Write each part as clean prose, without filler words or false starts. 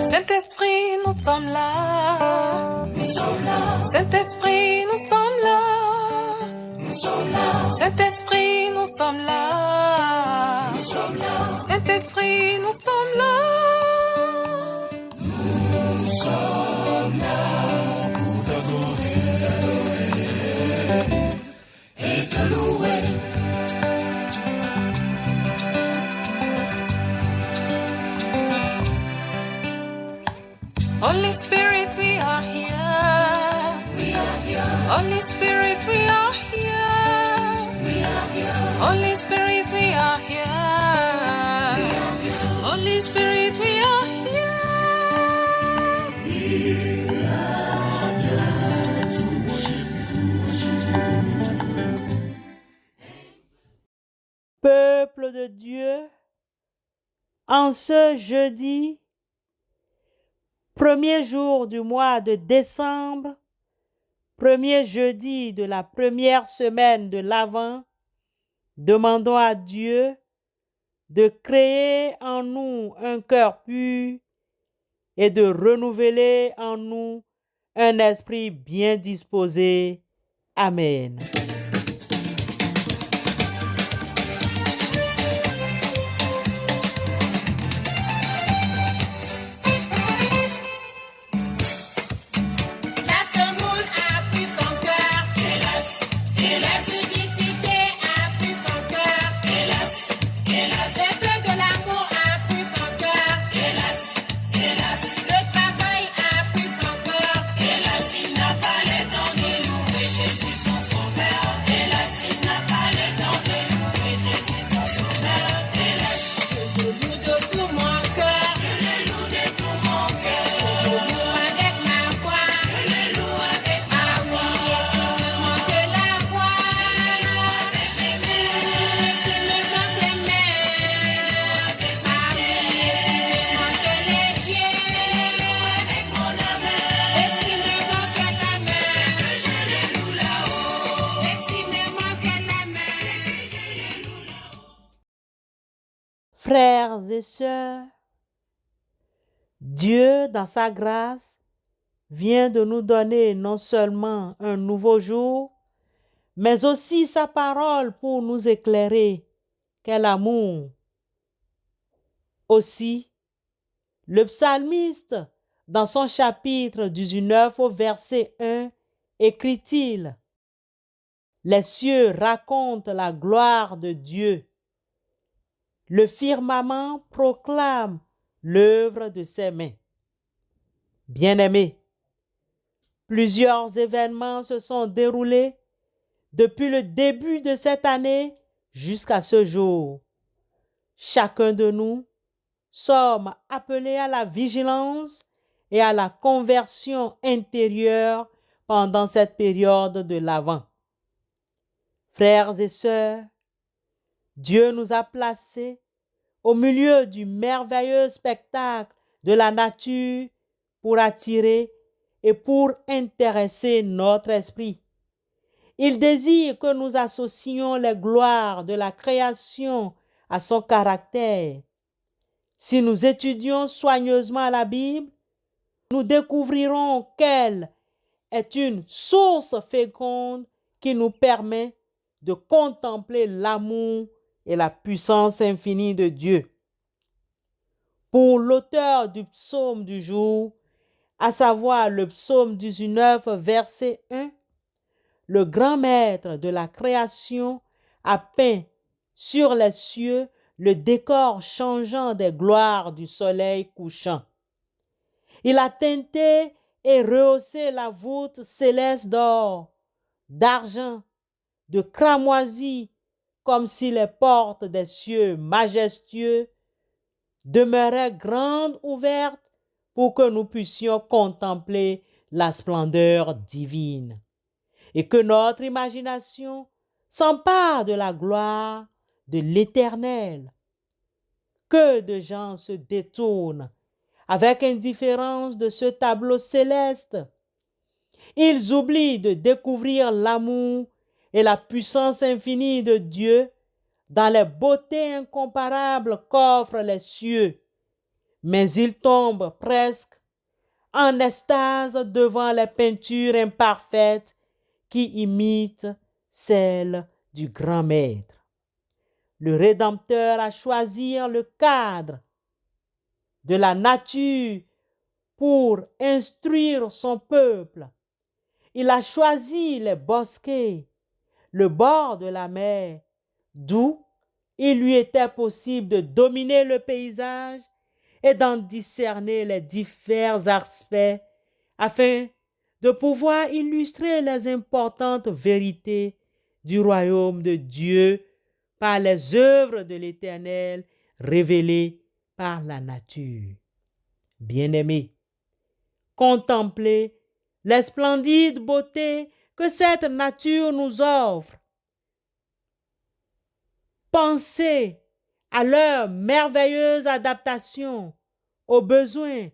Saint-Esprit, nous sommes là. Nous sommes là. Saint-Esprit, nous sommes là. Nous sommes là. Saint-Esprit, nous sommes là. Nous sommes là. Saint-Esprit, nous sommes là. Nous sommes là pour t'adorer et te louer. Holy Spirit, we are here. We are here. Holy Spirit, we are here. We are here. Holy Spirit, we are here. We are here. Holy Spirit, we are here. We are here to worship you. Peuple de Dieu, en ce jeudi, premier jour du mois de décembre, premier jeudi de la première semaine de l'Avent, demandons à Dieu de créer en nous un cœur pur et de renouveler en nous un esprit bien disposé. Amen. Frères et sœurs, Dieu, dans sa grâce, vient de nous donner non seulement un nouveau jour, mais aussi sa parole pour nous éclairer. Quel amour! Aussi, le psalmiste, dans son chapitre 19 au verset 1, écrit-il: « Les cieux racontent la gloire de Dieu. Le firmament proclame l'œuvre de ses mains. » Bien-aimés, plusieurs événements se sont déroulés depuis le début de cette année jusqu'à ce jour. Chacun de nous sommes appelés à la vigilance et à la conversion intérieure pendant cette période de l'Avent. Frères et sœurs, Dieu nous a placés au milieu du merveilleux spectacle de la nature pour attirer et pour intéresser notre esprit. Il désire que nous associons les gloires de la création à son caractère. Si nous étudions soigneusement la Bible, nous découvrirons qu'elle est une source féconde qui nous permet de contempler l'amour et la puissance infinie de Dieu. Pour l'auteur du psaume du jour, à savoir le psaume 19, verset 1, le grand maître de la création a peint sur les cieux le décor changeant des gloires du soleil couchant. Il a teinté et rehaussé la voûte céleste d'or, d'argent, de cramoisi, comme si les portes des cieux majestueux demeuraient grandes ouvertes pour que nous puissions contempler la splendeur divine et que notre imagination s'empare de la gloire de l'Éternel. Que de gens se détournent avec indifférence de ce tableau céleste. Ils oublient de découvrir l'amour et la puissance infinie de Dieu dans les beautés incomparables qu'offrent les cieux, mais il tombe presque en extase devant les peintures imparfaites qui imitent celles du grand maître. Le Rédempteur a choisi le cadre de la nature pour instruire son peuple. Il a choisi les bosquets, le bord de la mer, d'où il lui était possible de dominer le paysage et d'en discerner les divers aspects afin de pouvoir illustrer les importantes vérités du royaume de Dieu par les œuvres de l'Éternel révélées par la nature. Bien-aimés, contemplez les splendides beautés que cette nature nous offre. Pensez à leur merveilleuse adaptation aux besoins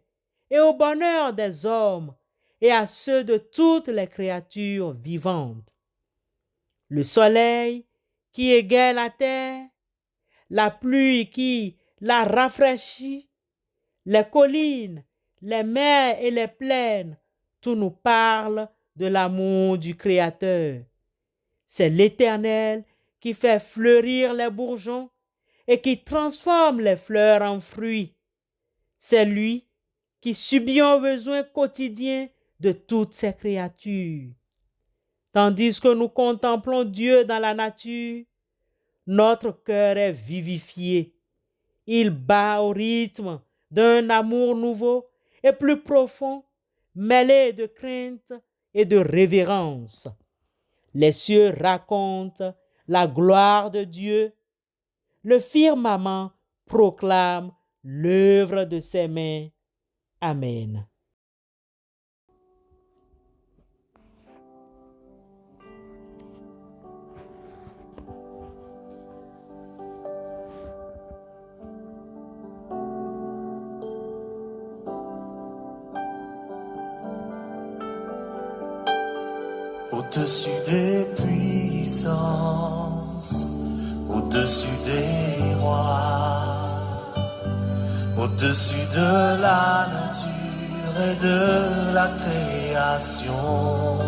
et au bonheur des hommes et à ceux de toutes les créatures vivantes. Le soleil qui égaye la terre, la pluie qui la rafraîchit, les collines, les mers et les plaines, tout nous parle de l'amour du Créateur. C'est l'Éternel qui fait fleurir les bourgeons et qui transforme les fleurs en fruits. C'est lui qui subvient aux besoins quotidiens de toutes ces créatures. Tandis que nous contemplons Dieu dans la nature, notre cœur est vivifié. Il bat au rythme d'un amour nouveau et plus profond, mêlé de crainte et de révérence. Les cieux racontent la gloire de Dieu. Le firmament proclame l'œuvre de ses mains. Amen. Au-dessus des puissances, au-dessus des rois, au-dessus de la nature et de la création,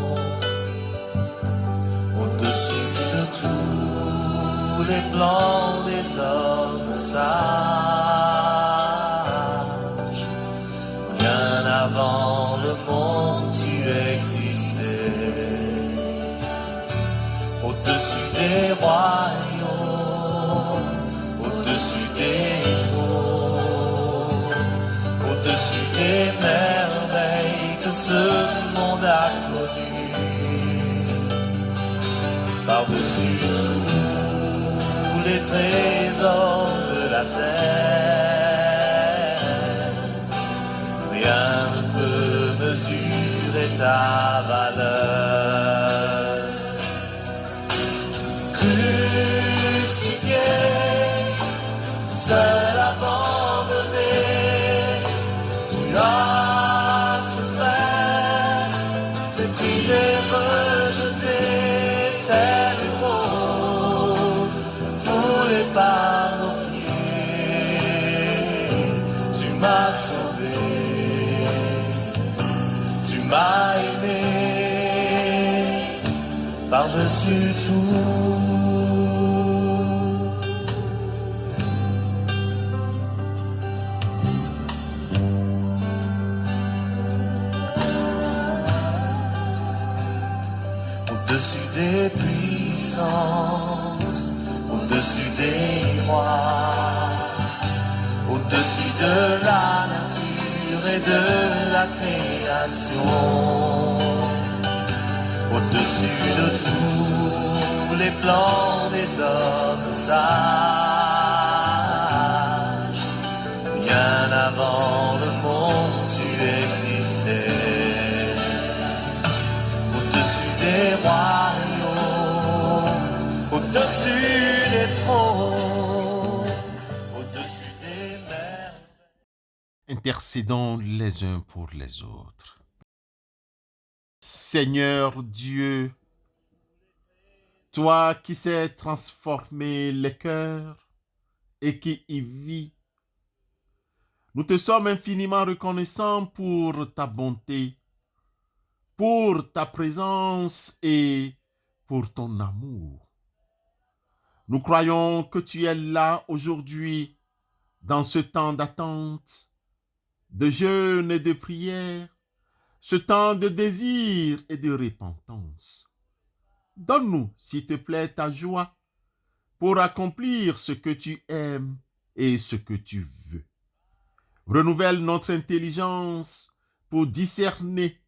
au-dessus de tous les plans des hommes sages, bien avant le monde tu existais. Au-dessus des royaumes, au-dessus des trônes, au-dessus des merveilles que ce monde a connues, par-dessus tous les trésors de la terre, rien ne peut mesurer ta valeur. Crucifié, seul abandonné, tu as souffert, méprisé, rejeté, telle une rose, foulée par nos pieds. Tu m'as sauvé, tu m'as aimé, par-dessus tout. Au-dessus des puissances, au-dessus des rois, au-dessus de la nature et de la création, au-dessus de tous les plans des hommes sages, bien avant le monde tu existais. Au-dessus des royaumes, au-dessus des trônes, au-dessus des mers. Intercédons les uns pour les autres. Seigneur Dieu, toi qui sais transformer les cœurs et qui y vis, Nous te sommes infiniment reconnaissants pour ta bonté, pour ta présence et pour ton amour. Nous croyons que tu es là aujourd'hui dans ce temps d'attente, de jeûne et de prière, ce temps de désir et de repentance. Donne-nous, s'il te plaît, ta joie pour accomplir ce que tu aimes et ce que tu veux. Renouvelle notre intelligence pour discerner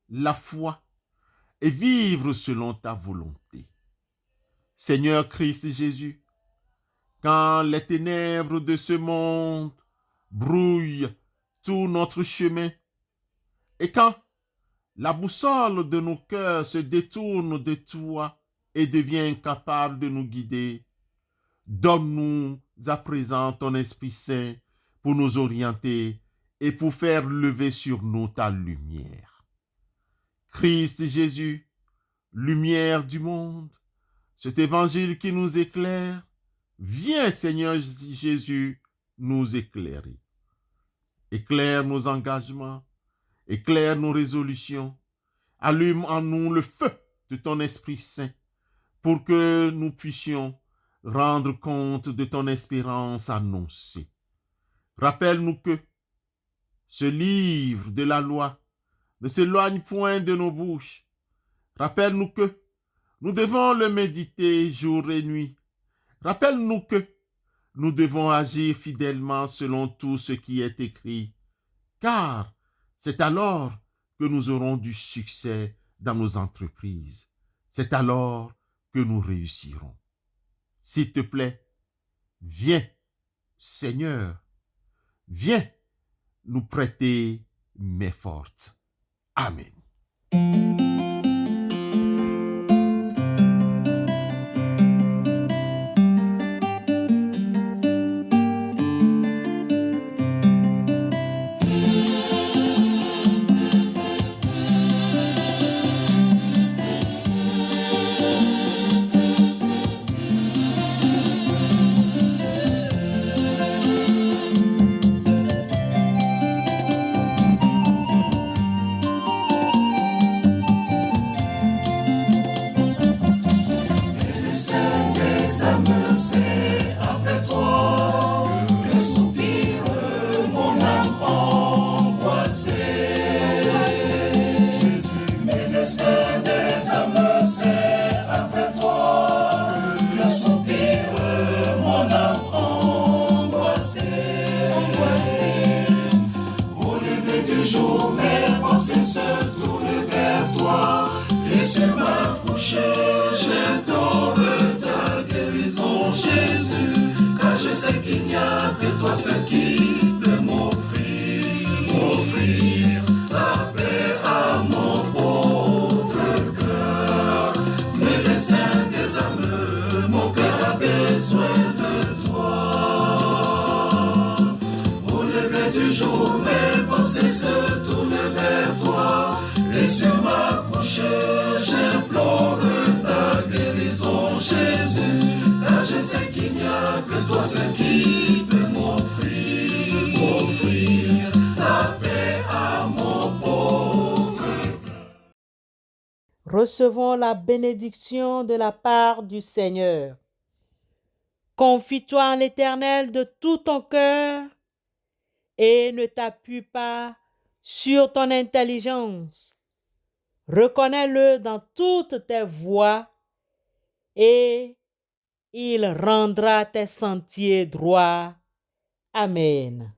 la foi et vivre selon ta volonté. Seigneur Christ Jésus, quand les ténèbres de ce monde brouillent tout notre chemin et quand la boussole de nos cœurs se détourne de toi et devient incapable de nous guider, donne-nous à présent ton Esprit Saint pour nous orienter et pour faire lever sur nous ta lumière. Christ Jésus, lumière du monde, cet évangile qui nous éclaire, viens Seigneur Jésus nous éclairer. Éclaire nos engagements, éclaire nos résolutions, allume en nous le feu de ton Esprit Saint pour que nous puissions rendre compte de ton espérance annoncée. Rappelle-nous que ce livre de la loi ne s'éloigne point de nos bouches. Rappelle-nous que nous devons le méditer jour et nuit. Rappelle-nous que nous devons agir fidèlement selon tout ce qui est écrit, car c'est alors que nous aurons du succès dans nos entreprises. C'est alors que nous réussirons. S'il te plaît, viens, Seigneur, viens nous prêter main forte. Amen. Recevons la bénédiction de la part du Seigneur. Confie-toi en l'Éternel de tout ton cœur et ne t'appuie pas sur ton intelligence. Reconnais-le dans toutes tes voies et il rendra tes sentiers droits. Amen.